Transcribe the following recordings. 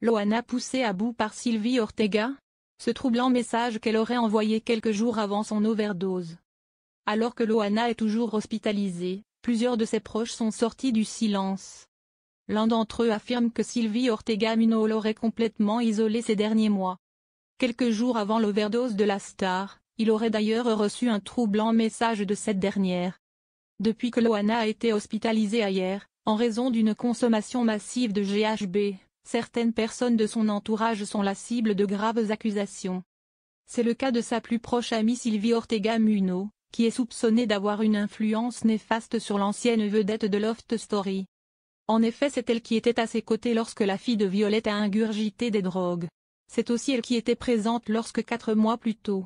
Loana poussée à bout par Sylvie Ortega? Ce troublant message qu'elle aurait envoyé quelques jours avant son overdose. Alors que Loana est toujours hospitalisée, plusieurs de ses proches sont sortis du silence. L'un d'entre eux affirme que Sylvie Ortega Munoz l'aurait complètement isolée ces derniers mois. Quelques jours avant l'overdose de la star, il aurait d'ailleurs reçu un troublant message de cette dernière. Depuis que Loana a été hospitalisée hier, en raison d'une consommation massive de GHB, certaines personnes de son entourage sont la cible de graves accusations. C'est le cas de sa plus proche amie Sylvie Ortega Munoz, qui est soupçonnée d'avoir une influence néfaste sur l'ancienne vedette de Loft Story. En effet, c'est elle qui était à ses côtés lorsque la fille de Violette a ingurgité des drogues. C'est aussi elle qui était présente lorsque 4 mois plus tôt.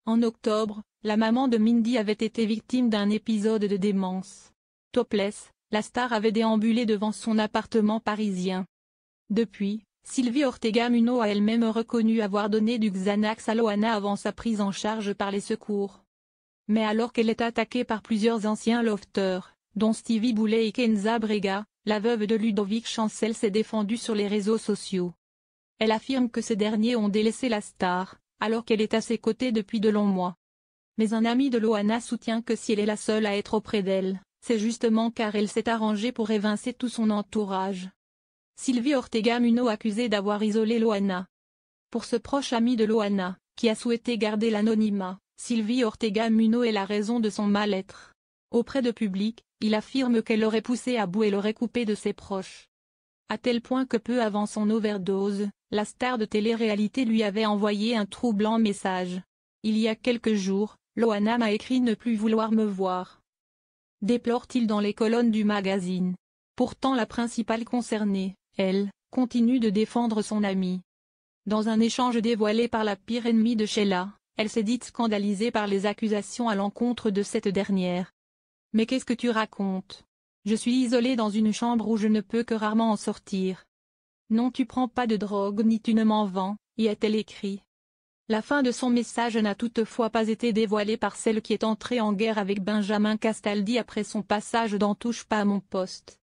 En octobre, la maman de Mindy avait été victime d'un épisode de démence. Topless, la star avait déambulé devant son appartement parisien. Depuis, Sylvie Ortega Munoz a elle-même reconnu avoir donné du Xanax à Loana avant sa prise en charge par les secours. Mais alors qu'elle est attaquée par plusieurs anciens lofters, dont Stevie Boulet et Kenza Brega, la veuve de Ludovic Chancel s'est défendue sur les réseaux sociaux. Elle affirme que ces derniers ont délaissé la star, alors qu'elle est à ses côtés depuis de longs mois. Mais un ami de Loana soutient que si elle est la seule à être auprès d'elle, c'est justement car elle s'est arrangée pour évincer tout son entourage. Sylvie Ortega Munoz accusée d'avoir isolé Loana. Pour ce proche ami de Loana, qui a souhaité garder l'anonymat, Sylvie Ortega Munoz est la raison de son mal-être. Auprès de public, il affirme qu'elle l'aurait poussé à bout et l'aurait coupé de ses proches. À tel point que peu avant son overdose, la star de télé-réalité lui avait envoyé un troublant message. Il y a quelques jours, Loana m'a écrit ne plus vouloir me voir. Déplore-t-il dans les colonnes du magazine. Pourtant la principale concernée, elle, continue de défendre son amie. Dans un échange dévoilé par la pire ennemie de Sheila, elle s'est dite scandalisée par les accusations à l'encontre de cette dernière. « Mais qu'est-ce que tu racontes? Je suis isolée dans une chambre où je ne peux que rarement en sortir. Non, tu prends pas de drogue ni tu ne m'en vends », y a-t-elle écrit. La fin de son message n'a toutefois pas été dévoilée par celle qui est entrée en guerre avec Benjamin Castaldi après son passage dans Touche pas à mon poste.